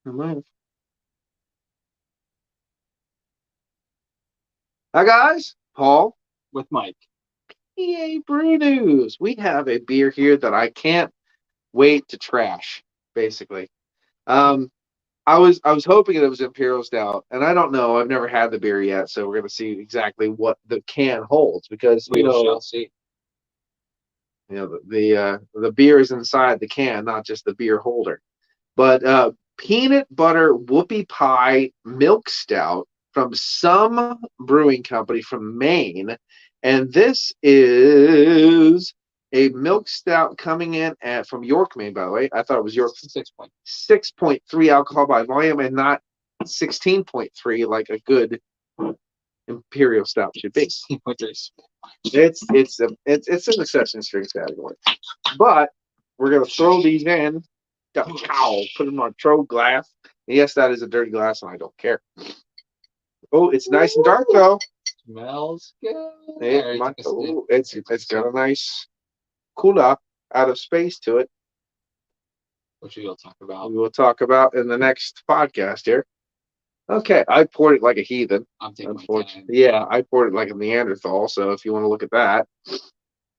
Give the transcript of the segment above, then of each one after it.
Hi guys, Paul with Mike. Brew News. We have a beer here that I can't wait to trash. Basically, um, I was hoping it was Imperial Stout, and I don't know. I've never had the beer yet, so we're gonna see exactly what the can holds because We shall see. the beer is inside the can, not just the beer holder. But peanut butter whoopie pie milk stout from some brewing company from Maine. And this is a milk stout coming in from York, Maine, by the way. I thought it was York 6.3 alcohol by volume and not 16.3 like a good imperial stout should be. It's in the session strings category. But we're gonna throw these in. Got a towel, put them on Troll glass. Yes, that is a dirty glass, and I don't care. Oh, it's nice and dark though. Smells good. It's got a nice cooler out of space to it, which we will talk about. We will talk about in the next podcast here. Okay, I poured it like a heathen. I'm taking unfortunately. Yeah, I poured it like a Neanderthal. So if you want to look at that,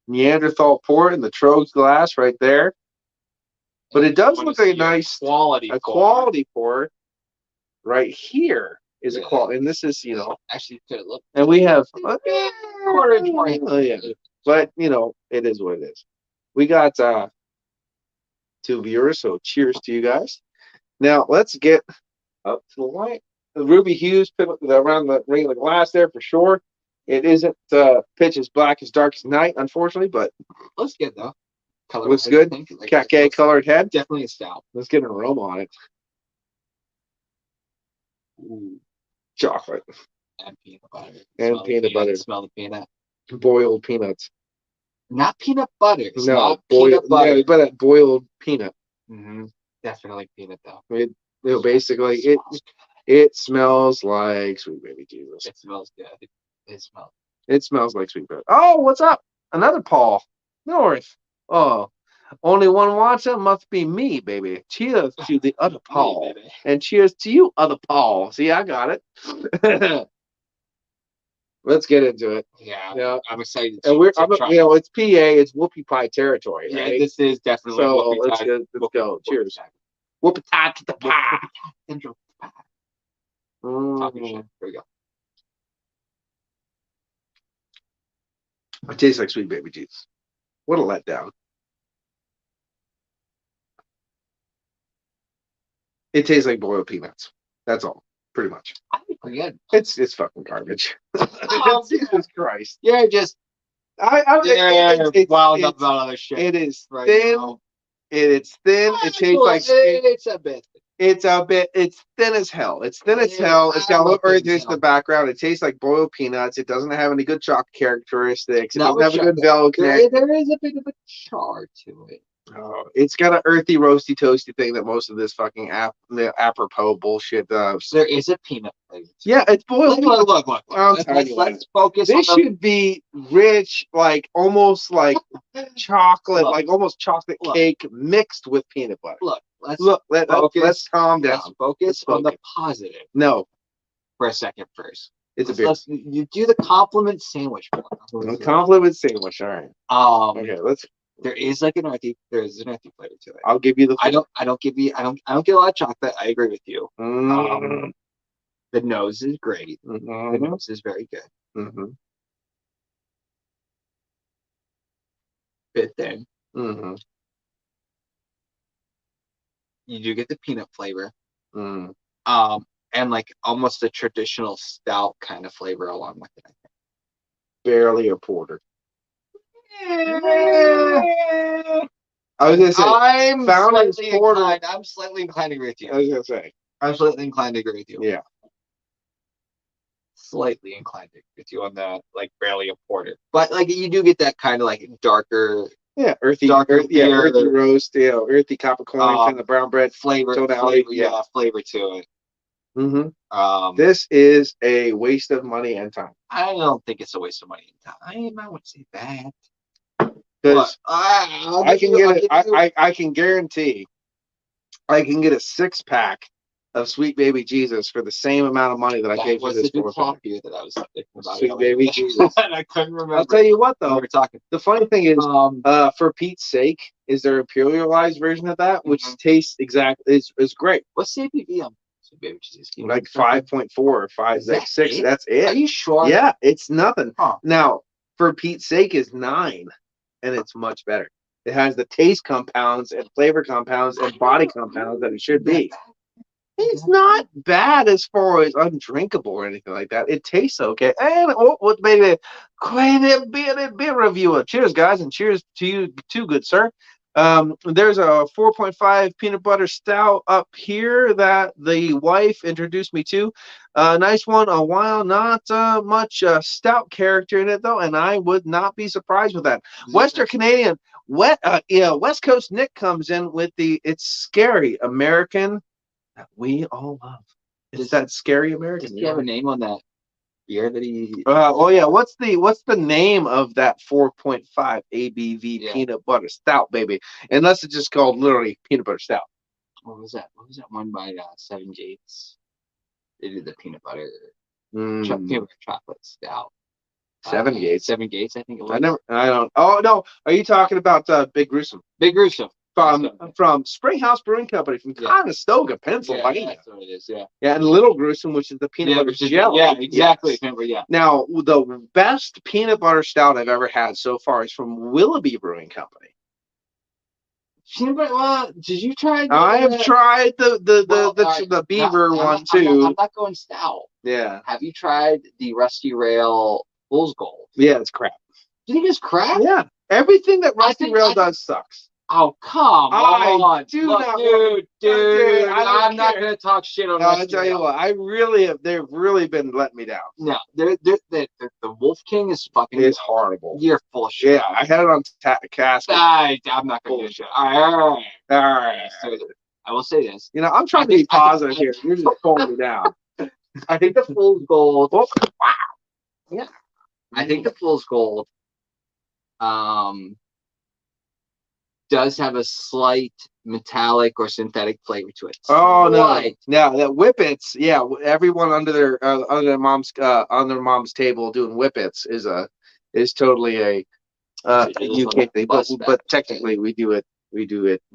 Neanderthal pour in the Trogs glass right there. But it does look like a nice quality pour. Right here is a quality, and this is actually could look. And we have quarter inch more. Oh yeah, but it is what it is. We got 2 viewers, so cheers to you guys. Now let's get up to the light. The ruby hues around the ring of the glass there for sure. It isn't pitch as black as dark as night, unfortunately, but looks good though. Color looks good. Like Khaki colored head. Definitely a stout. Let's get an aroma on it. Ooh, chocolate. And peanut butter. And peanut butter. Smell the peanut. Boiled peanuts. Not peanut butter. It's no, not peanut butter. Yeah, but boiled peanut. Definitely peanut though. Basically, it smells like sweet baby Jesus. It smells good. It smells like sweet baby. Oh, what's up? Another Paul North. Oh, only one watcher must be me, baby. Cheers to the other Paul, and cheers to you, other Paul. See, I got it. Let's get into it. Yeah, I'm excited. And it's PA, it's whoopie pie territory. Yeah, right? This is definitely. So let's go. Cheers. Whoopie pie to the pie. Here we go. It tastes like sweet baby Jesus. What a letdown. It tastes like boiled peanuts. That's all, pretty much. I think pretty good. It's fucking garbage. Jesus Christ. Yeah, just it's wild up about other shit. It is right thin. Now. It's thin. It tastes like it's a bit. It's thin as hell. It's thin as hell. It's got a little earthiness in the background. It tastes like boiled peanuts. It doesn't have any good chocolate characteristics. It doesn't have a good velvet connect. There is a bit of a char to it. Oh, it's got an earthy, roasty, toasty thing that most of this fucking apropos bullshit does. There is a peanut flavor. Yeah, it's boiled. Look. Let's focus. This should be rich, like almost like chocolate, like almost chocolate cake mixed with peanut butter. Let's calm down. Let's focus on the positive. No, for a second first. It's a beer. You do the compliment sandwich. Compliment sandwich. All right. Okay. Let's. There is an earthy flavor to it. I'll give you the. I don't get a lot of chocolate. I agree with you. The nose is great. The nose is very good. Bit thin. You do get the peanut flavor. And like almost a traditional stout kind of flavor along with it. I think. Barely a porter. I was gonna say I'm slightly inclined to agree with you. I was gonna say I'm slightly inclined to agree with you. Yeah. Slightly inclined to agree with you on that, like barely a porter. But like you do get that kind of like darker. Yeah, earthy roast, earthy copper coin, kind of brown bread flavor to it. This is a waste of money and time. I don't think it's a waste of money and time. I would say that. Because I can guarantee I can get a 6-pack of Sweet Baby Jesus for the same amount of money that I paid for this four-pack beer that I was thinking about. Sweet Baby Jesus. And I couldn't remember. I'll tell you what, though. We were talking. The funny thing is, for Pete's sake, is there a imperialized version of that, which tastes exactly is great. What's the ABV on Sweet Baby Jesus? Like 5.4 or 5.6. That's it. Are you sure? Yeah, it's nothing. Huh. Now, for Pete's sake is 9, and it's much better. It has the taste compounds and flavor compounds and body compounds that it should be. It's not bad as far as undrinkable or anything like that. It tastes okay. And what made it quite a beer reviewer. Cheers, guys, and cheers to you too, good sir. There's a 4.5 peanut butter stout up here that the wife introduced me to. Nice one. A while, not much stout character in it though, and I would not be surprised with that. Western Canadian, West Coast Nick comes in with the It's Scary American that we all love. It's that Scary American. Does he have a name on that beer that he? Oh yeah. What's the name of that 4.5 ABV peanut butter stout, baby? Unless it's just called literally peanut butter stout. What was that? What was that one by 7 Gates? They did the peanut butter chocolate stout. 7 Gates. 7 Gates, I think it was. I don't. Oh no. Are you talking about Big Gruesome? Big Gruesome. From Springhouse Brewing Company from Conestoga, Pennsylvania. Yeah, that's what it is. Yeah, and Little Gruesome, which is the peanut butter jelly. Yeah, exactly. Yes. Now, the best peanut butter stout I've ever had so far is from Willoughby Brewing Company. Did you try? I have tried the Beaver one too. I'm not going stout. Yeah. Have you tried the Rusty Rail Fool's Gold? Yeah, it's crap. Do you think it's crap? Yeah. Everything that Rusty Rail does sucks. Oh, come on. Dude, I'm not going to talk shit on I'll tell you what, they've really been letting me down. No, the Wolf King is fucking... It's horrible. You're full of shit. Yeah, I had it on cask. I'm not going to do shit. All right. I will say this. I'm trying to be positive here. You're just pulling me down. I think the Fool's Gold... Wow. Yeah. I think the Fool's Gold... does have a slight metallic or synthetic flavor to it. Oh no, that whippets, everyone under their mom's table doing whippets is totally a UK thing, but technically we do it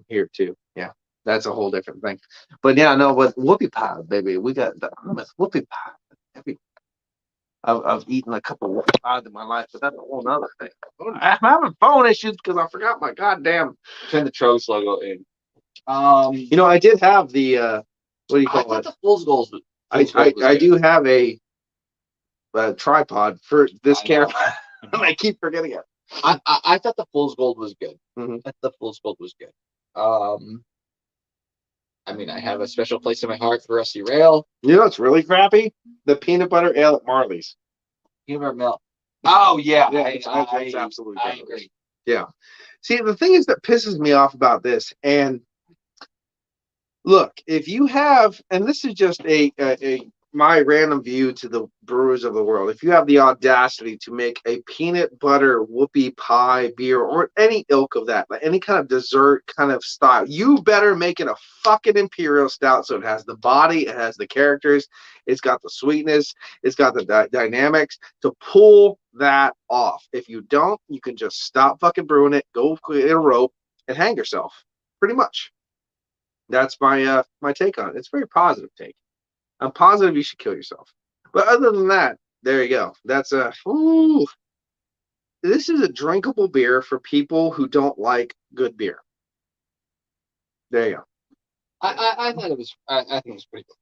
here too. Yeah, that's a whole different thing. But but whoopie pie, baby, we got the whoopie pie. I've eaten a couple of whoopie pies in my life, but that's a whole other thing. I'm having phone issues because I forgot my goddamn. Turn the Trogs logo in. I did have the what do you call it? The Fool's Gold. I do have a tripod for this camera, and I keep forgetting it. I thought the Fool's Gold was good. Mm-hmm. I thought the Fool's Gold was good. I have a special place in my heart for Rusty Rail. It's really crappy. The peanut butter ale at Marley's. Peanut butter milk. Oh yeah, it's absolutely. I agree. Yeah. See, the thing is that pisses me off about this, and look, if you have, and this is just my random view to the brewers of the world, if you have the audacity to make a peanut butter whoopie pie beer or any ilk of that, like any kind of dessert kind of style, you better make it a fucking imperial stout so it has the body, it has the characters, it's got the sweetness, it's got the dynamics to pull that off. If you don't, you can just stop fucking brewing it, go get a rope, and hang yourself. Pretty much. That's my my take on it. It's a very positive take. I'm positive you should kill yourself. But other than that, there you go. That's this is a drinkable beer for people who don't like good beer. There you go. I thought it was. I think it was pretty good.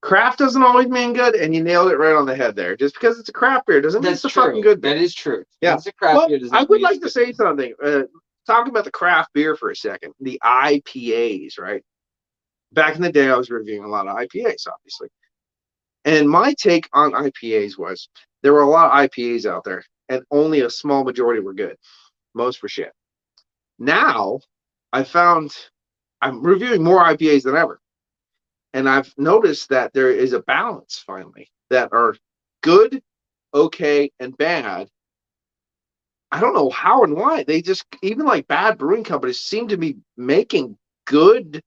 Craft doesn't always mean good, and you nailed it right on the head there. Just because it's a craft beer doesn't mean it's a fucking good beer. That is true. Yeah. It's a craft beer. I would like to say something. Talking about the craft beer for a second. The IPAs, right? Back in the day, I was reviewing a lot of IPAs, obviously. And my take on IPAs was there were a lot of IPAs out there, and only a small majority were good. Most were shit. Now, I'm reviewing more IPAs than ever. And I've noticed that there is a balance, finally, that are good, okay, and bad. I don't know how and why. They just, even like bad brewing companies seem to be making good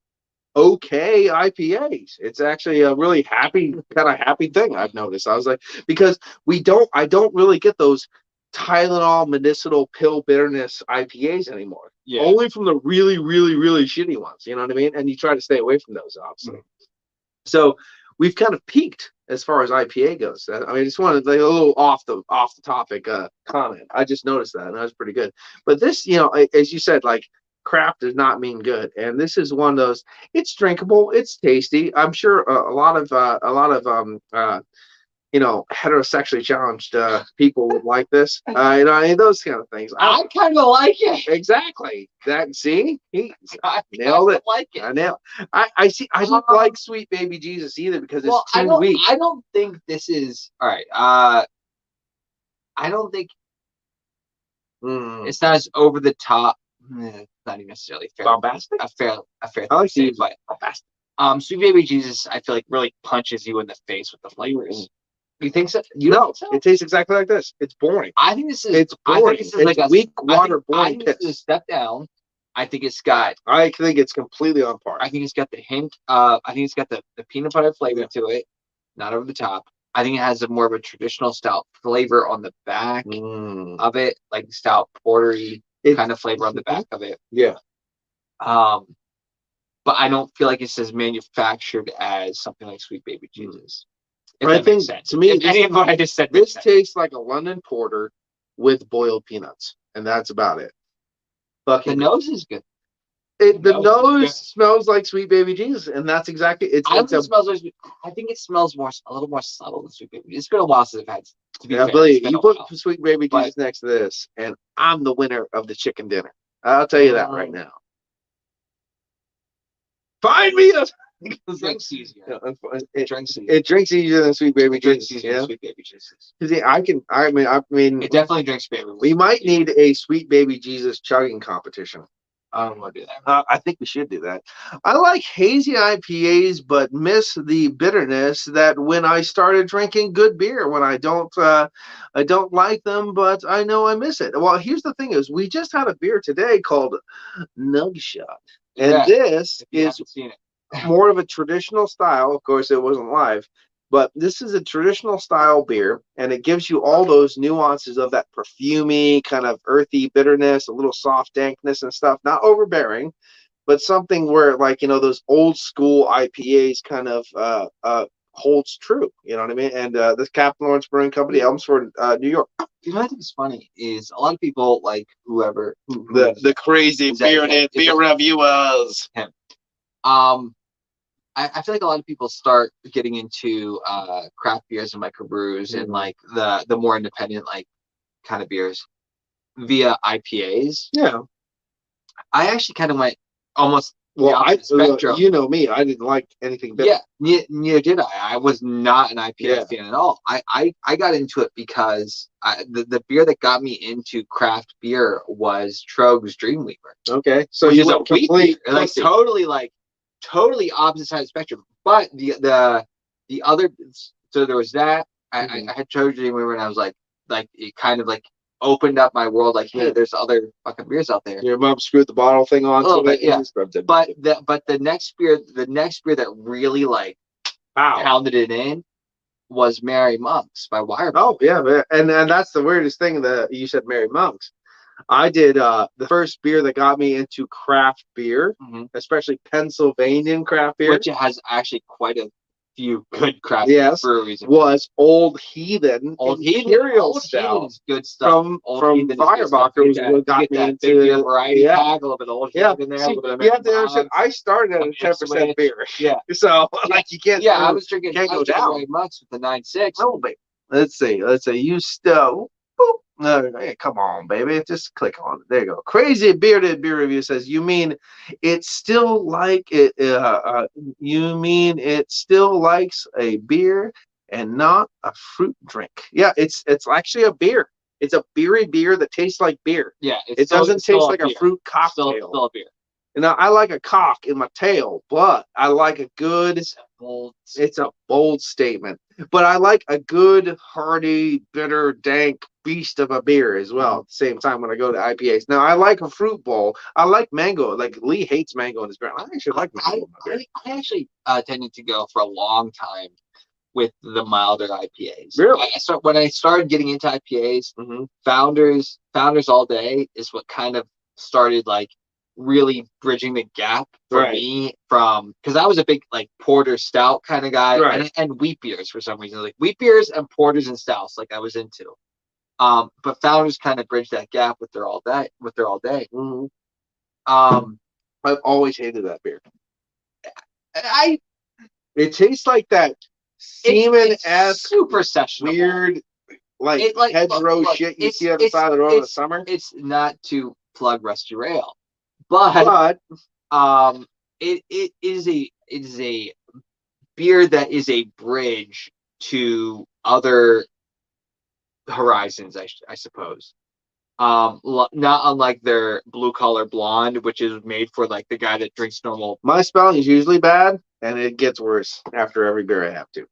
okay IPAs. It's actually a really happy thing I've noticed. I was like, because I don't really get those Tylenol medicinal pill bitterness IPAs anymore. Yeah. Only from the really, really, really shitty ones. You know what I mean? And you try to stay away from those, obviously. So we've kind of peaked as far as IPA goes. I mean, just wanted like a little off the topic comment. I just noticed that, and that was pretty good. But this, as you said, like craft does not mean good, and this is one of those. It's drinkable, it's tasty. I'm sure a lot of heterosexually challenged people would like this. Those kind of things. I kind of like it. Exactly. That see, he I nailed it. like it. I nailed. I see. I don't like Sweet Baby Jesus either because it's too weak. I don't think this is all right. I don't think it's not as over the top. It's not even necessarily fair. Bombastic. A fair. I like to use bombastic. Sweet Baby Jesus, I feel like really punches you in the face with the flavors. You think so? Think so? It tastes exactly like this. It's boring. I think this is. It's boring. I think this is it's like weak water boring. I think this is a step down. I think it's got. I think it's completely on par. I think it's got the hint. I think it's got the peanut butter flavor to it, not over the top. I think it has more of a traditional stout flavor on the back of it, like stout portery kind of flavor on the back of it. Yeah. But I don't feel like it's as manufactured as something like Sweet Baby Jesus. I think to me, what I just said, this tastes like a London Porter with boiled peanuts, and that's about it. The nose is good. The nose smells like Sweet Baby Jesus, and that's exactly it. I think it smells a little more subtle than Sweet Baby. It's been a while since I've had. To be fair, believe you put Sweet Baby Jesus next to this, and I'm the winner of the chicken dinner. I'll tell you that right now. Find me a. It drinks easier. It drinks easier than Sweet Baby Jesus. Yeah, Sweet Baby Jesus. I mean, it definitely drinks baby. We might need a Sweet Baby Jesus chugging competition. I don't want to do that. I think we should do that. I like hazy IPAs, but miss the bitterness that when I started drinking good beer. When I don't like them, but I know I miss it. Well, here's the thing: is we just had a beer today called Nugshot, and this is more of a traditional style. Of course, it wasn't live, but this is a traditional style beer, and it gives you all those nuances of that perfumey, kind of earthy bitterness, a little soft dankness and stuff. Not overbearing, but something where, like, those old school IPAs kind of holds true. You know what I mean? And this Captain Lawrence Brewing Company, Elmsford, New York. You know what I think is funny is a lot of people, like whoever the crazy beer reviewers. Him. I feel like a lot of people start getting into craft beers and microbrews and like the more independent like kind of beers via IPAs. Yeah, I actually kind of went almost spectrum. You know me, I didn't like anything bitter. Yeah, neither did I. I was not an IPA fan at all. I got into it because the beer that got me into craft beer was Trogue's Dreamweaver. Okay, so you went complete, totally opposite side of the spectrum. But the other, so there was that. I had Trogue's Dreamweaver, and I was like it kind of like opened up my world. Like, hey, there's other fucking beers out there. Your mom screwed the bottle thing on. A little bit, yeah. But the next beer that really like pounded it in was Merry Monks by Wireman. Oh yeah, and that's the weirdest thing that you said, Merry Monks. I did the first beer that got me into craft beer, especially Pennsylvanian craft beer, which has actually quite a few good craft breweries. Was Old Heathen. Imperial Stout. Is good stuff. From Firebacher was what got me into variety pack, a little bit of Old Heathen in there. See, you have to understand, I started at a 10% beer. Yeah. So like you can't. Yeah, I was drinking. Very much with the 9.6. Oh, baby. Let's see. You still. No, hey, come on, baby. Just click on it. There you go. Crazy Bearded Beer Review says, you mean it still like it? You mean it still likes a beer and not a fruit drink? Yeah, it's actually a beer. It's a beery beer that tastes like beer. Yeah, it doesn't taste like a fruit cocktail. Still a beer. And I like a cock in my tail, but I like a good. It's a bold statement. But I like a good, hearty, bitter, dank beast of a beer as well. At the same time, when I go to IPAs, now I like a fruit bowl. I like mango. Like Lee hates mango in his beer. I actually like mango in my beer. I actually tended to go for a long time with the milder IPAs. Really? When I started getting into IPAs, Founders All Day is what kind of started like really bridging the gap for me from, because I was a big like porter stout kind of guy, and wheat beers for some reason, like wheat beers and porters and stouts, like I was into. But Founders kind of bridged that gap with their all day. I've always hated that beer. It tastes like that semen-esque, super sessionable, weird, like hedgerow shit you see on the side of the road in the summer. It's not to plug Rusty Rail, but it is a beer that is a bridge to other horizons, I suppose. Not unlike their Blue Collar Blonde, which is made for like the guy that drinks normal. My spelling is usually bad, and it gets worse after every beer I have to.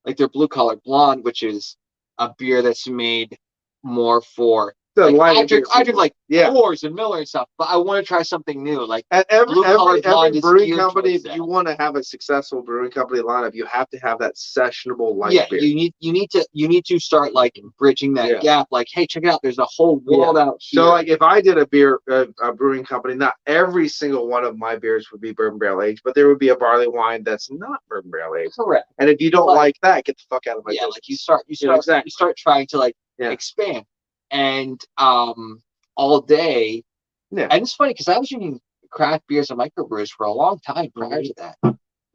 Like their Blue Collar Blonde, which is a beer that's made more for. Like, I drink like Coors and Miller and stuff, but I want to try something new. Like every brewing company, if you want to have a successful brewing company lineup, you have to have that sessionable light beer. you need to start like bridging that gap. Like, hey, check it out. There's a whole world out here. So like if I did a brewing company, not every single one of my beers would be bourbon barrel aged, but there would be a barley wine that's not bourbon barrel aged. Correct. And if you don't like that, get the fuck out of my business. Like you start trying to like expand. And all day, and it's funny because I was drinking craft beers and microbrews for a long time prior to that,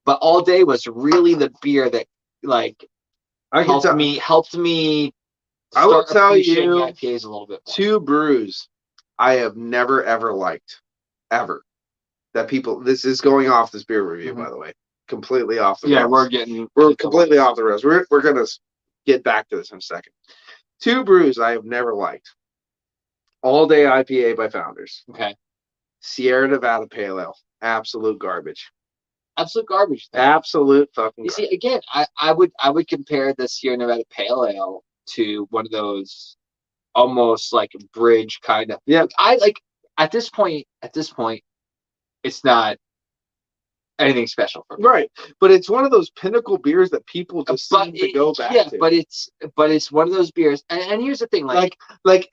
but all day was really the beer that like helped me. I will tell you, IPAs a little bit more. 2 brews I have never ever liked, ever. That people, this is going off this beer review, by the way, completely off the rails. We're completely off the rails. We're gonna get back to this in a second. 2 brews I have never liked. All Day IPA by Founders. Okay. Sierra Nevada Pale Ale. Absolute garbage. Absolute garbage. Absolute fucking garbage. You see, again, I would compare the Sierra Nevada Pale Ale to one of those almost like bridge kind of. Yeah. Like, I like at this point, it's not anything special for me. Right. But it's one of those pinnacle beers that people just seem to go back to. But it's one of those beers. And here's the thing, like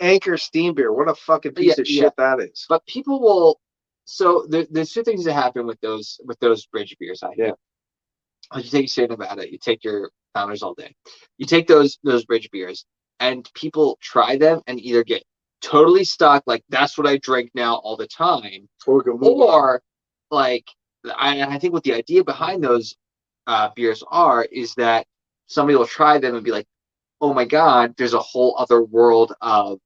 Anchor Steam Beer. What a fucking piece of shit that is. But people will. So there's 2 things that happen with those bridge beers. Like you take Sierra Nevada, you take your Founders All Day, you take those bridge beers, and people try them and either get totally stuck, like that's what I drink now all the time, or like. I think what the idea behind those beers is that somebody will try them and be like, oh my God, there's a whole other world of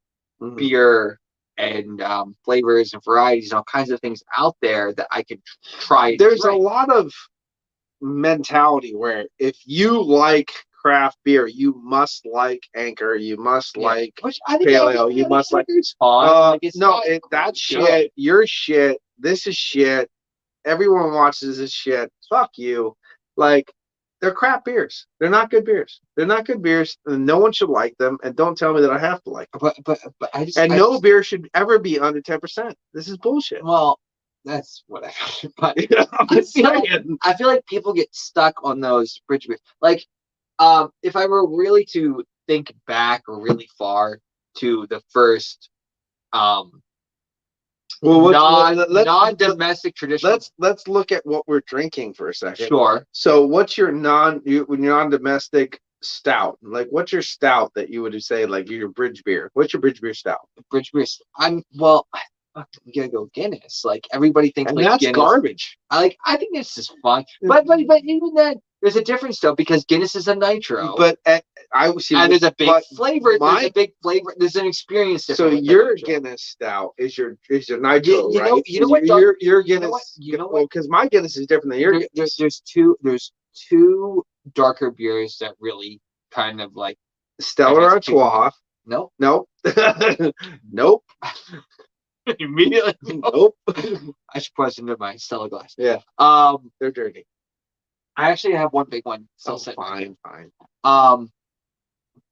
beer and flavors and varieties and all kinds of things out there that I could try. There's a lot of mentality where if you like craft beer, you must like Anchor, you must like Pale Ale, you must like. That's shit. Your shit. This is shit. Everyone watches this shit. Fuck you. Like, they're crap beers. They're not good beers. They're not good beers, and no one should like them. And don't tell me that I have to like them. But no beer should ever be under 10%. This is bullshit. Well, that's whatever. But I feel like people get stuck on those bridge beers. Like, if I were really to think back really far to the first non-domestic tradition. Let's look at what we're drinking for a second. Sure. So what's your non-domestic stout? Like, what's your stout that you would say like your bridge beer? What's your bridge beer stout? Bridge beer. We gotta go Guinness. Like everybody thinks, and like that's Guinness. Garbage. I think Guinness is fun, but even then, there's a difference though because Guinness is a nitro. But I see, and there's a big flavor. There's a big flavor. There's an experience difference. So your Guinness stout is your nitro, right? You know what? Your Guinness. You know what? Because my Guinness is different than your Guinness. There's two darker beers that really kind of like Stella Artois. Nope. Nope. Immediately. Nope. I should pour this into my Stella glass. Yeah. They're dirty. I actually have one big one. Fine.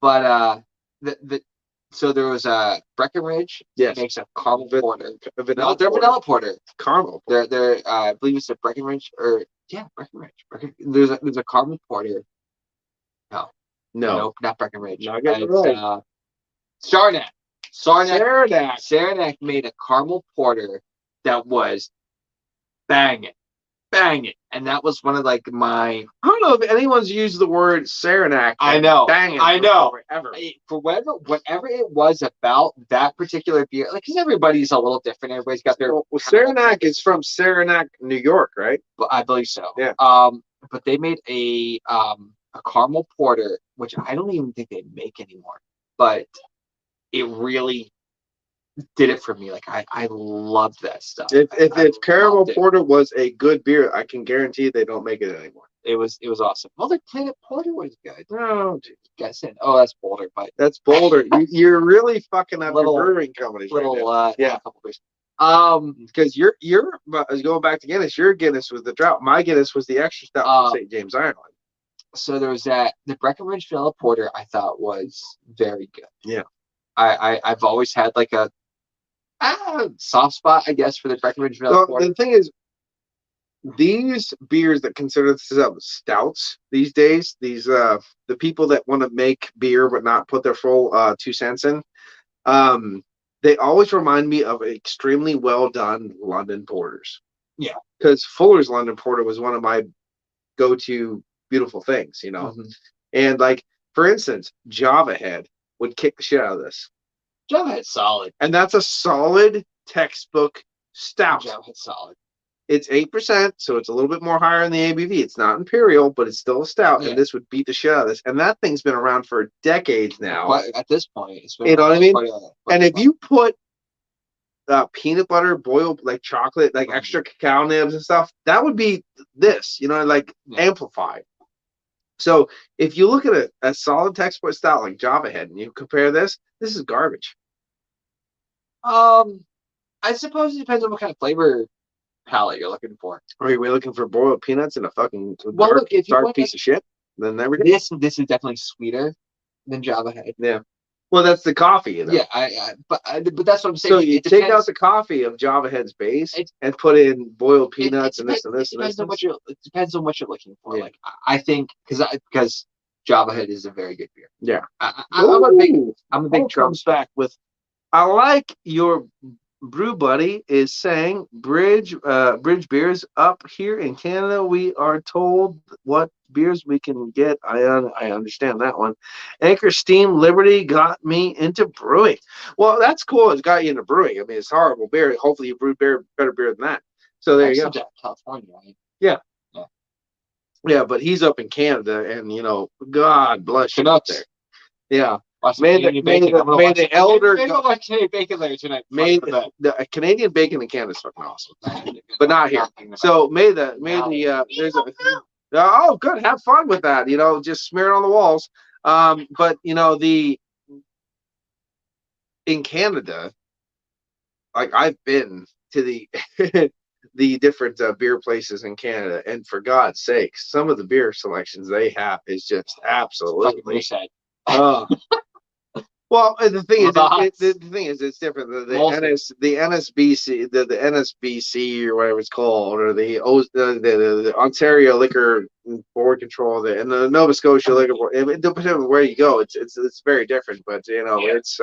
But So there was a Breckenridge. Yes. Makes a caramel porter. Vanilla They're porter. vanilla porter. Caramel. They're I believe it's a Breckenridge or yeah Breckenridge. There's a caramel porter. No, nope, not Breckenridge. Not getting It's right. Saranac made a caramel porter that was banging, and that was one of like my. I don't know if anyone's used the word Saranac. I know, banging. I know. Ever. For whatever it was about that particular beer, like because everybody's a little different. Everybody's got their. Well, Saranac is from Saranac, New York, right? I believe so. Yeah. But they made a caramel porter, which I don't even think they make anymore. But it really did it for me. Like I loved that stuff. If caramel porter was a good beer, I can guarantee they don't make it anymore. It was awesome. Well, their Planet Porter was good. No, guys said, oh, that's Boulder, but that's Boulder. You're really fucking up your brewing companies. Yeah, a couple beers. Because you're going back to Guinness. Your Guinness was the drought. My Guinness was the extra stout from St. James Island. So there was the Breckenridge Vanilla Porter. I thought was very good. Yeah, I've always had like a soft spot, I guess, for the Breckenridge Vanilla Porter. The thing is, these beers that consider themselves stouts these days, the people that want to make beer but not put their full 2 cents in, they always remind me of extremely well done London porters. Yeah, because Fuller's London Porter was one of my go-to beautiful things, and like for instance, Java Head would kick the shit out of this. Java Head's solid, and that's a solid textbook stout. Java Head's solid. It's 8%, so it's a little bit more higher in the ABV. It's not imperial, but it's still a stout, and this would beat the shit out of this. And that thing's been around for decades now. But at this point, it's been you know what I mean? And if you put peanut butter, boiled like chocolate, like extra cacao nibs and stuff, that would be this, amplified. So if you look at a solid textbook stout like Java Head and you compare this is garbage. I suppose it depends on what kind of flavor palette you're looking for. Are we looking for boiled peanuts and a fucking dark piece of shit? Then everything. This is definitely sweeter than Java Head. Yeah. Well, that's the coffee. Yeah, but that's what I'm saying. So you take out the coffee of Java Head's base and put in boiled peanuts and this and this and this. It depends on what you're looking for. Yeah. Like I think because Java Head is a very good beer. Yeah, I'm a big comes back with. I like your brew buddy is saying Bridge beers up here in Canada. We are told what beers we can get. I understand that one. Anchor Steam Liberty got me into brewing. Well, that's cool. It's got you into brewing. I mean, it's horrible beer. Hopefully, you brew better beer than that. So there you go. California, right? Yeah. Yeah, but he's up in Canada, and God bless you up there. Yeah. May the elder watch Canadian bacon later tonight. The Canadian bacon in Canada is fucking awesome, but not here. So there's a oh good, have fun with that. Just smear it on the walls. But in Canada, like I've been to the the different beer places in Canada, and for God's sakes, some of the beer selections they have is just absolutely. Well, the thing is, it's different. The NSBC, the NSBC or whatever it's called, or the Ontario Liquor Board Control, and the Nova Scotia Liquor Board. It depends on where you go. It's very different, but it's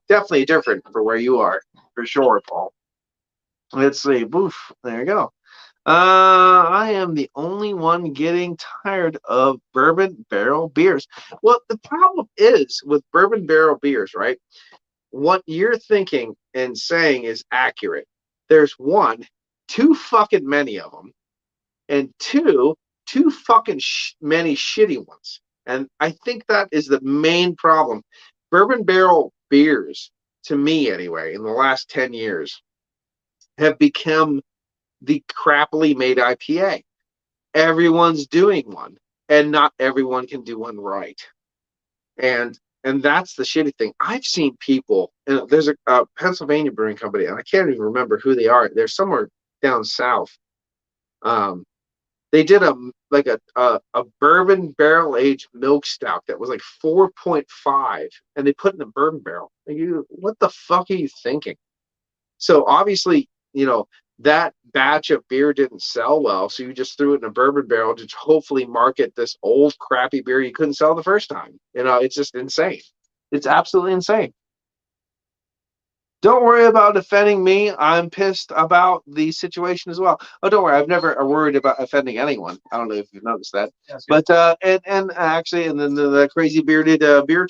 definitely different for where you are, for sure, Paul. Let's see. Boof. There you go. I am the only one getting tired of bourbon barrel beers. Well, the problem is with bourbon barrel beers, right? What you're thinking and saying is accurate. There's too fucking many of them, and too fucking many shitty ones. And I think that is the main problem. Bourbon barrel beers, to me anyway, in the last 10 years, have become the crappily made IPA. Everyone's doing one, and not everyone can do one right. And that's the shitty thing. I've seen people, and there's a Pennsylvania brewing company, and I can't even remember who they are. They're somewhere down south. They did a like a bourbon barrel aged milk stout that was like 4.5, and they put it in a bourbon barrel. Like, what the fuck are you thinking? So obviously, that batch of beer didn't sell well, so you just threw it in a bourbon barrel to hopefully market this old crappy beer you couldn't sell the first time. It's just insane. It's absolutely insane. Don't worry about offending me. I'm pissed about the situation as well. Oh, don't worry. I've never worried about offending anyone. I don't know if you've noticed that. But and actually, and then the crazy bearded beer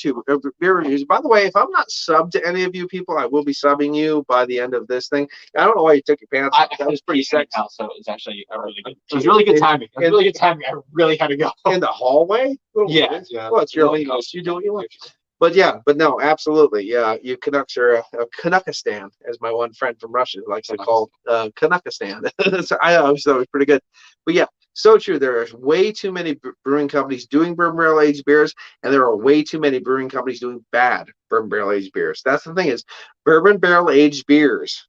reviews. By the way, if I'm not subbed to any of you people, I will be subbing you by the end of this thing. I don't know why you took your pants off. That was pretty sexy. So it was actually a really good. It was really good timing. It was really good timing. I really had to go in the hallway. Yeah. Well, it's your legal. You do what you want. But no, absolutely. Yeah, you Canucks are a Canuckistan, as my one friend from Russia likes to call Canuckistan. So I always thought it was pretty good. But yeah, so true. There are way too many brewing companies doing bourbon barrel aged beers, and there are way too many brewing companies doing bad bourbon barrel aged beers. That's the thing is, bourbon barrel aged beers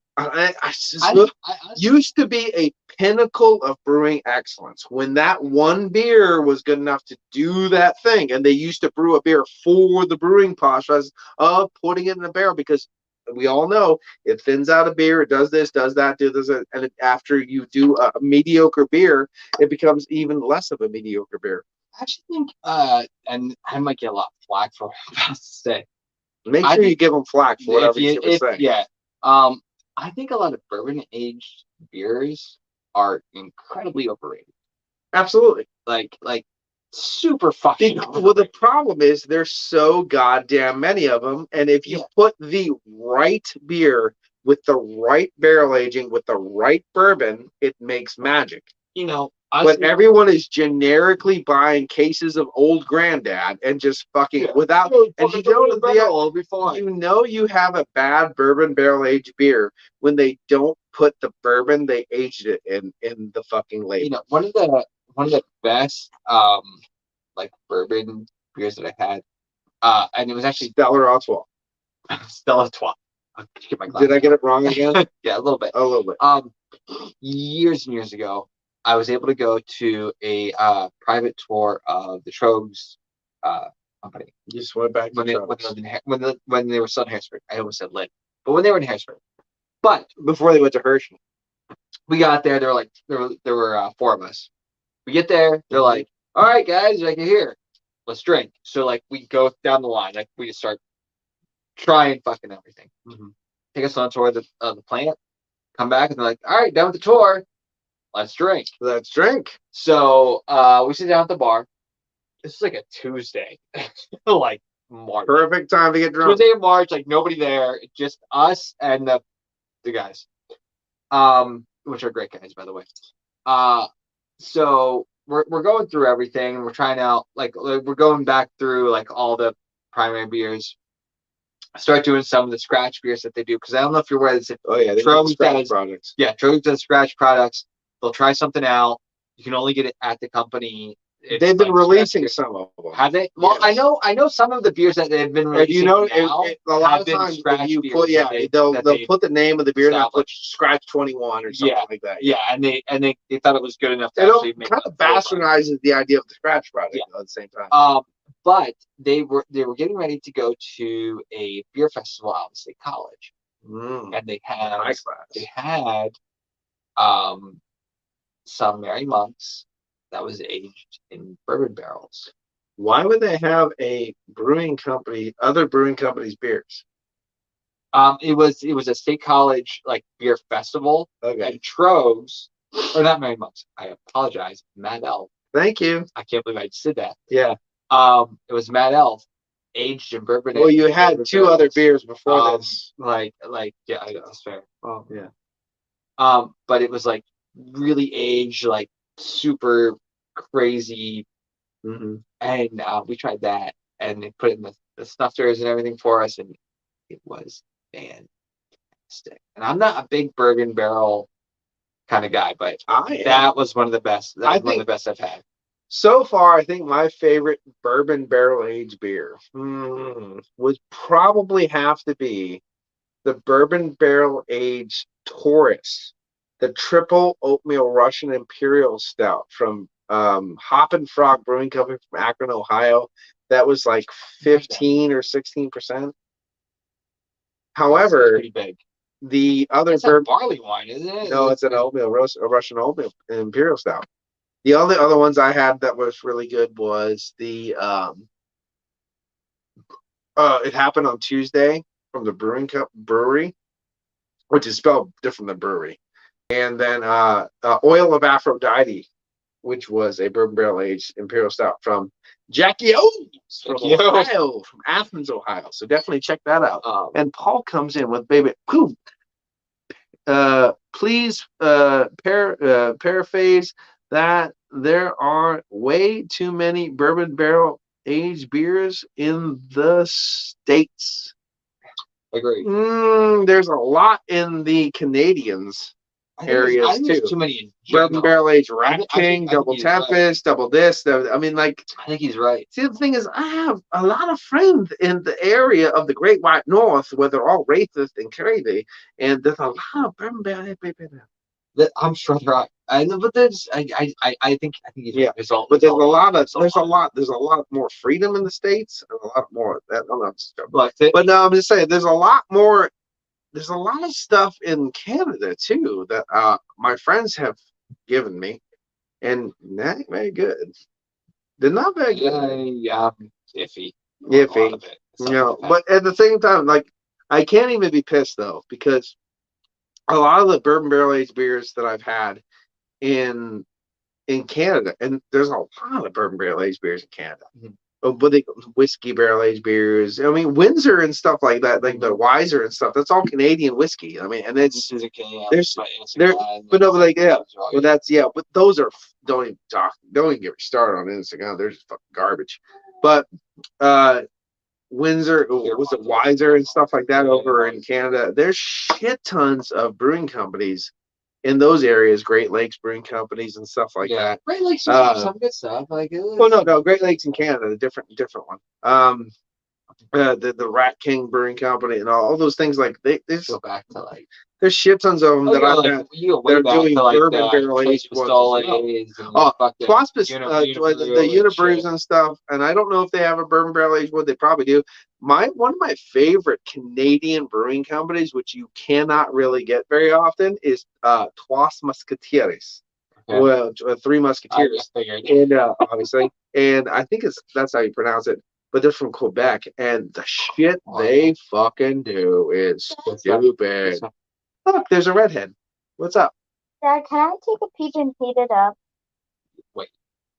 used to be a pinnacle of brewing excellence when that one beer was good enough to do that thing, and they used to brew a beer for the brewing process of putting it in a barrel, because we all know it thins out a beer, it does this, does that, do this, and after you do a mediocre beer, it becomes even less of a mediocre beer. I actually think, and I might get a lot of flack for what I'm about to say. Make sure you give them flack for whatever you say. Yeah. I think a lot of bourbon aged beers are incredibly overrated. Absolutely. Like super fucking overrated. Well, the problem is there's so goddamn many of them, and if you put the right beer with the right barrel aging with the right bourbon, it makes magic. But everyone is generically buying cases of Old Granddad and just fucking without. And you have a bad bourbon barrel aged beer when they don't put the bourbon they aged it in the fucking label. One of the best like bourbon beers that I had, and it was actually Stella Artois. Stella Artois. Did I get it wrong again? Yeah, a little bit. A little bit. Years and years ago, I was able to go to a private tour of the Trogs company. You just went back to when they were still in Harrisburg. I almost said Lynn, but when they were in Harrisburg. But before they went to Hershey, we got there. There were 4 of us. We get there. They're like, "All right, guys, like you're here. Let's drink." So like we go down the line. Like we just start trying fucking everything. Mm-hmm. Take us on a tour of the plant. Come back and they're like, "All right, done with the tour. Let's drink." Let's drink. So we sit down at the bar. This is like a Tuesday, like March. Perfect time to get drunk. Tuesday in March, like nobody there, just us and the guys, which are great guys, by the way. So we're going through everything, and we're trying out like we're going back through like all the primary beers. Start doing some of the scratch beers that they do, because I don't know if you're aware. Oh yeah, Trogs does products. Yeah, Trogs does scratch products. They'll try something out. You can only get it at the company. They've been releasing some of them. Have they? Well, yes. I know some of the beers that they've been releasing now a lot of times you put they'll put the name of the beer and they'll put Scratch 21 or something like that. Yeah, and they thought it was good enough to actually make kind of bastardizes the idea of the scratch product at the same time. But they were getting ready to go to a beer festival out at State College, and they had some Merry Monks that was aged in bourbon barrels. Why would they have a brewing company, other brewing companies' beers? It was a State College like beer festival. Okay. And Trogs, or not Merry Monks. I apologize, Mad Elf. Thank you. I can't believe I just did that. Yeah. It was Mad Elf, aged in bourbon. Well, you had 2 other beers before this. Yeah, that's fair. Oh yeah. But it was like really aged, like super crazy, and we tried that, and they put it in the snuffers and everything for us, and it was fantastic. And I'm not a big bourbon barrel kind of guy, but that was one of the best. That was one of the best I've had. So far, I think my favorite bourbon barrel aged beer would probably have to be the bourbon barrel aged Taurus, the triple oatmeal Russian Imperial Stout from Hoppin' Frog Brewing Company from Akron, Ohio. That was like 15 or 16%. However, pretty big. The other it's a barley wine, isn't it? No, it's an oatmeal roast, a Russian oatmeal imperial stout. The only other ones I had that was really good was the it happened on Tuesday from the Brewing Cup Brewery, which is spelled different than brewery. And then Oil of Aphrodite, which was a bourbon barrel aged imperial stout from Jackie O's from Ohio, from Athens, Ohio. So definitely check that out. And Paul comes in with baby. Please paraphrase that there are way too many bourbon barrel aged beers in the States. Agree. There's a lot in the Canadians areas too. Too many bourbon barrel aged Rat King, Double Tempest, Double this. I mean, like, I think he's right. See, the thing is, I have a lot of friends in the area of the Great White North where they're all racist and crazy, and there's a lot of bourbon barrel. I'm sure they're right. But there's, I think he's right. But there's a lot more freedom in the States, and a lot more. But no, I'm just saying, there's a lot more. There's a lot of stuff in Canada too that my friends have given me, and not very good. They're not very good. Yeah, iffy. Iffy. But at the same time, like, I can't even be pissed though, because a lot of the bourbon barrel aged beers that I've had in Canada, and there's a lot of bourbon barrel aged beers in Canada. But whiskey barrel aged beers. I mean, Windsor and stuff like that, like the Weiser and stuff. That's all Canadian whiskey. I mean, and it's but those are don't even get me started on Instagram. They're just fucking garbage. But Windsor, was it Weiser and stuff like that over in Canada? There's shit tons of brewing companies in those areas, Great Lakes brewing companies and stuff like that. Great Lakes has some good stuff. Like, no, Great Lakes in Canada, the different one. The Rat King Brewing Company and all those things, like they just go back to like there's shit tons of them that I've had. They're doing bourbon barrel aged ones. Twaspis, the Unibrews and stuff, and I don't know if they have a bourbon barrel aged one. They probably do. One of my favorite Canadian brewing companies, which you cannot really get very often, is Trois Musketeers. Okay. Well, Three Musketeers, and obviously, and I think that's how you pronounce it. But they're from Quebec, and the shit they fucking do is stupid. Look, there's a redhead. What's up? Dad, can I take a peep and heat it up? Wait.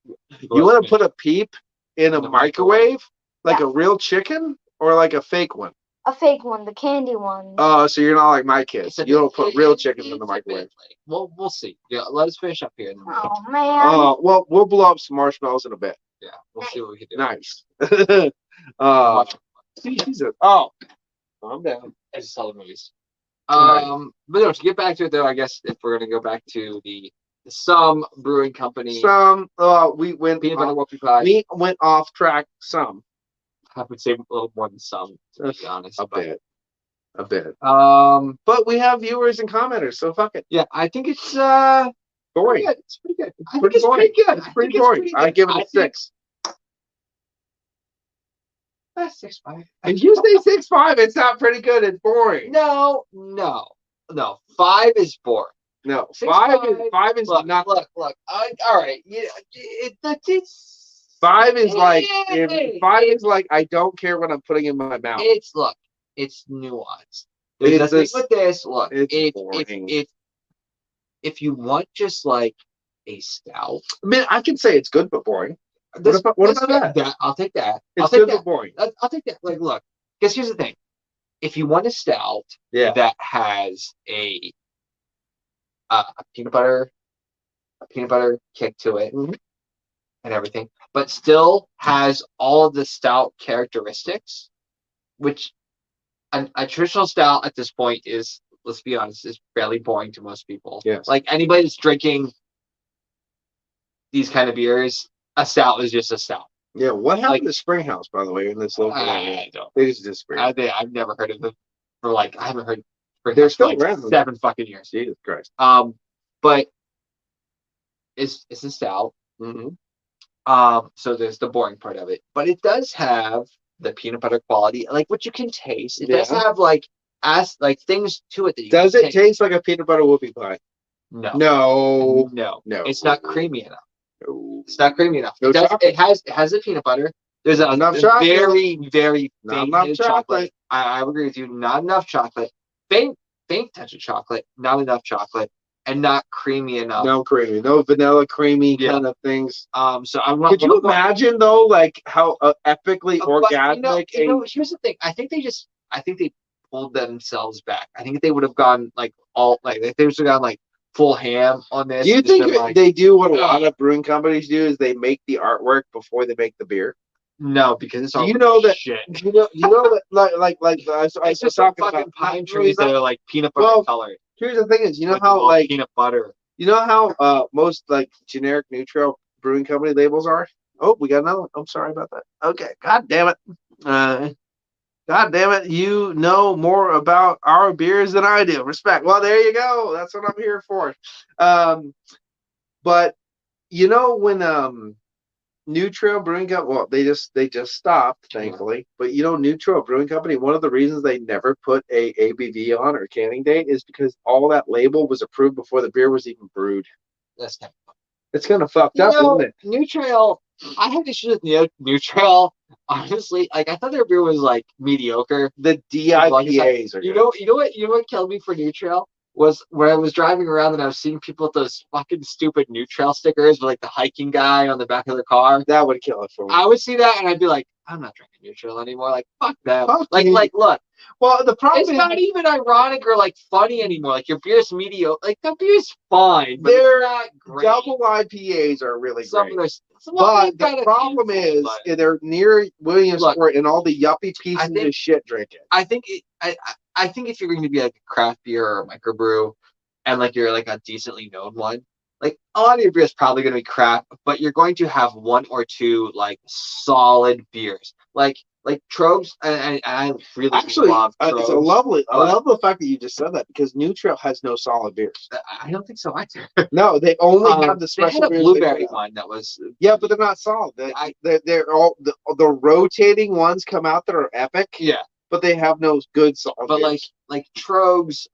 You want to put a peep in a microwave? Like a real chicken or like a fake one? A fake one, the candy one. Oh, so you're not like my kids. You don't put real chickens in the microwave. Well, we'll see. Yeah, let us finish up here. Oh, man. Well, we'll blow up some marshmallows in a bit. Yeah, we'll see what we can do. Nice. Calm down. I just saw the movies. But no, to get back to it though, I guess if we're gonna go back to the Some Brewing Company. We went peanut butter whoopie pie. We went off track some. I would say a little more than some, to be honest. A bit. But we have viewers and commenters, so fuck it. Yeah, I think it's boring. It's pretty good. I think it's pretty good. It's pretty boring. I give it a 6. That's 6.5. If you say 6.5, it's not pretty good. It's boring. No. 5 is boring. No, 5 is not. Look. All right. It's 5 is like 5 is like I don't care what I'm putting in my mouth. It's nuanced. There's nothing with this. Look, if you want just like a stout. I mean, I can say it's good but boring. What about that? I'll take that. It's good but boring. I'll take that. Like, look, because here's the thing: if you want a stout that has a peanut butter kick to it and everything, but still has all of the stout characteristics, which a traditional stout at this point is, let's be honest, is fairly boring to most people. Yes. Like anybody that's drinking these kind of beers, a stout is just a stout. Yeah, what happened to Springhouse, by the way, in this local area? I don't. They just disappeared. I've never heard of them for I haven't heard. They're still like around. 7 fucking years. Jesus Christ. But it's a stout. So there's the boring part of it, but it does have the peanut butter quality, like what you can taste. It does have like things to it that you Does can it taste like a peanut butter whoopie pie? No. No. No. No. It's not creamy enough. No. It's not creamy enough. No chocolate. It has the peanut butter. There's a very, very faint hint of chocolate. I would agree with you. Not enough chocolate. Faint touch of chocolate. Not enough chocolate. And not creamy enough. No creamy. No vanilla creamy kind of things. So I'm. Could you imagine though, like how epically organic? Here's the thing. I think they pulled themselves back. I think if they would have gone like if they would have gone like full ham on this. Do you think they do what a lot of brewing companies do? Is they make the artwork before they make the beer? No, because it's all shit. You know that like I was just talking fucking about pine trees that are like peanut butter colored. Here's the thing: is you know how like peanut butter. You know how most like generic neutral brewing company labels are? Oh, we got another one. I'm sorry about that. Okay, God damn it. God damn it, you know more about our beers than I do. Respect. Well, there you go. That's what I'm here for. But you know when New Trail Brewing Company, well, they just stopped, thankfully. But you know, New Trail Brewing Company, one of the reasons they never put a ABV on or canning date is because all that label was approved before the beer was even brewed. That's kind of It's kind of fucked up, isn't it? New Trail, I had issues with New Trail. Honestly, like I thought their beer was like mediocre. The DIPAs are good. You know what killed me for New Trail was where I was driving around and I was seeing people with those fucking stupid New Trail stickers with like the hiking guy on the back of their car. That would kill it for me. I would see that and I'd be like, I'm not drinking New Trail anymore. Like, fuck them. Look. Well, the problem is not even ironic or like funny anymore. Like your beer's mediocre. Like the beer's fine, but they're not great. Double IPAs are really great. But the problem is they're near Williamsport and all the yuppie pieces of shit drink it. I think if you're going to be like a craft beer or a microbrew, and like you're like a decently known one, like a lot of your beer is probably going to be crap, but you're going to have one or two like solid beers, like Trogs. And I really love Trogs. It's a lovely. I love the fact that you just said that because New Trail has no solid beers. I don't think so either. No, they only have the special. They had a blueberry one that was. Yeah, but they're not solid. They're all the rotating ones come out that are epic. Yeah, but they have no good solid. But beers. like Trogs,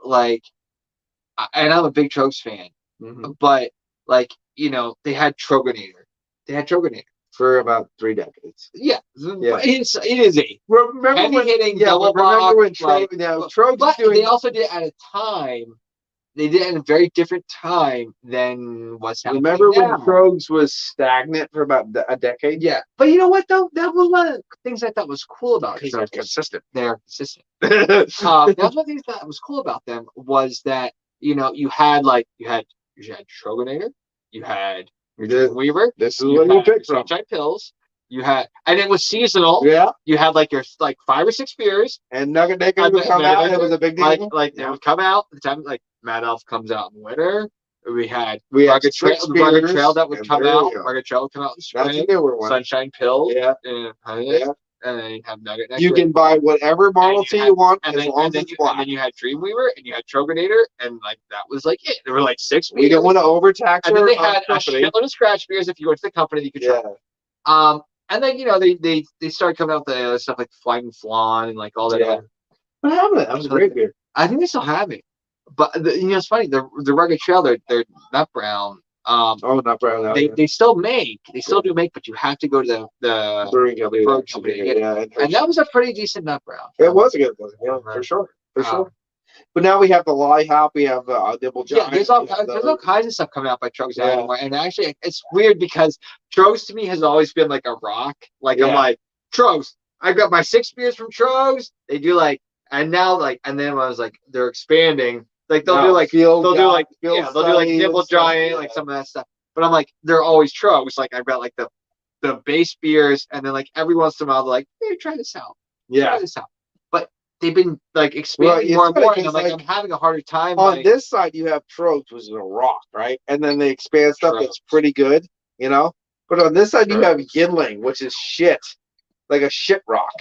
and I'm a big Trogs fan. Mm-hmm. But they had Troganator. For about 3 decades. Yeah. It is a remember when hitting double Trogs but they also did it at a time. They did it at a very different time than what's happening. Remember when Trogs was stagnant for about a decade? Yeah. But you know what though? That was one of the things I thought was cool about them. They're consistent. They're consistent. That's one of the things that was cool about them was that you had Troganator, you had Weaver. This is what you picked from. Sunshine Pills. You had, and it was seasonal. Yeah. You had your 5 or 6 beers. And Nugget Naked would come out. And it was a big deal. It would come out the time Mad Elf comes out in winter. We had Rugged Trail that would come out. Rugged Trail would come out in spring. That's a newer one. Sunshine Pills. Yeah. And then you have Nugget Nectar. You can buy whatever Model T you want as long as it's black. And then you had Dreamweaver and you had Troganator, and that was it. There were 6 beers. We don't want to overtax. And then they had a shitload of scratch beers. If you went to the company, you could try. And then they started coming out with the stuff like Flying Flan and all that. Yeah. What happened? That was a great beer. I think they still have it. But it's funny. The Rugged Trail, they're nut brown. Nut brown. They still do make, but you have to go to the brewing company to get it. And that was a pretty decent nut brown. It was a good one, for sure. But now we have the Lolly Hop, we have the Dibble Giant. Yeah, there's all kinds of stuff coming out by Trogs anymore. And actually, it's weird because Trogs to me has always been like a rock. I'm like, Trogs, I've got my 6 beers from Trogs. They do and now and then when I was they're expanding. They'll do Dibble Giant, some of that stuff. But I'm they're always Trogs. I've got the base beers, and then every once in a while they're hey, try this out. Yeah. Try this out. But they've been expanding more and more, and I'm having a harder time. On this side you have Trogs, which is a rock, right? And then they expand stuff that's pretty good, But on this side you have Yinling, which is shit. Like a shit rock.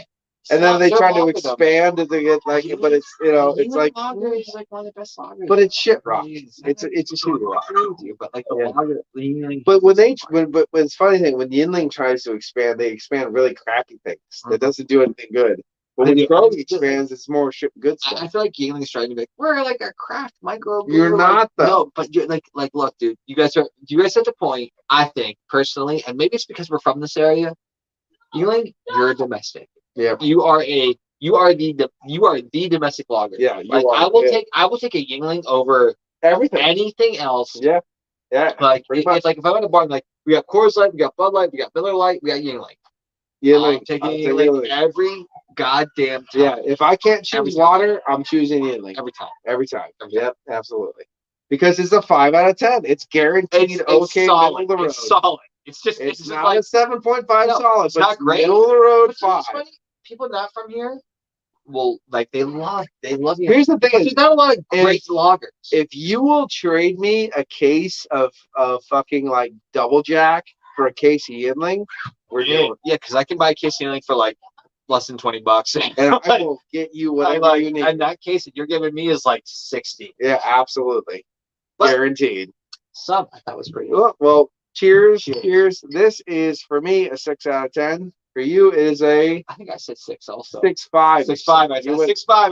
And then they They're try to lager, though. expand as they get like, but it's it's like, lager is like one of the best lagers. but it's shit rock. It's It's a shitty rock. but like the Yeah. lager, Yingling. But when it's funny thing when Yingling tries to expand, they expand really crappy things. That doesn't do anything good. But when Kroger expands, it's more good stuff. I feel like Yingling is trying to be like, we're like a craft micro. You're not though. No, but you're like look, dude, you guys at the point, I think personally, and maybe it's because we're from this area. Yingling, you're domestic. Yeah. You are the domestic lager. Yeah. Like I will take a Yingling over everything. Anything else. Yeah. Yeah. Like it's like if I'm in a bar, like we got Coors Light, we got Bud Light, we got Miller Light, we got Yingling. Yingling. Taking Yingling every goddamn time. Yeah. If I can't choose water, I'm choosing Yingling. Every time. Every time. Yep. Absolutely. Because it's a 5 out of 10. It's guaranteed okay. Solid. Middle of the road. It's solid. It's not like a 7.5 solid, it's but not it's great. middle of the road 5. People not from here will like they love you. Here's the thing: there's not a lot of great lagers. If you will trade me a case of fucking like Double Jack for a case of Yingling, we're doing. Yeah, because I can buy a case of Yingling for like less than $20, and I will get you whatever you need. And that case that you're giving me is like 60. Yeah, absolutely, guaranteed. Some I thought was pretty good. Well, cheers. This is for me a 6 out of 10. For you, it is a. I think I said 6 also. 6.5. 6.5. I said 6.5. I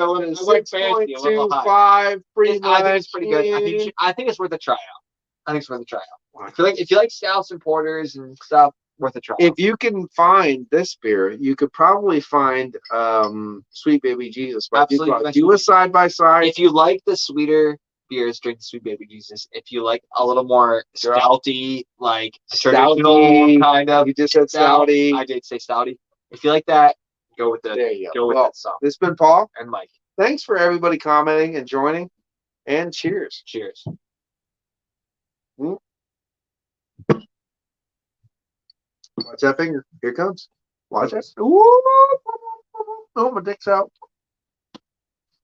went fancy. 6.25. Pretty much. I think it's pretty good. I think it's worth a tryout. I feel like if you like stouts and porters and stuff, worth a try. If you can find this beer, you could probably find Sweet Baby Jesus. Absolutely. Do a side by side. If you like the sweeter beers, drink the Sweet Baby Jesus. If you like a little more stouty, like traditional kind of, you just said stouty. I did say stouty. If you like that, go with there you go. That song. This has been Paul and Mike. Thanks for everybody commenting and joining, and cheers. Cheers. Watch that finger. Here it comes. Watch it. Ooh, oh, my dick's out.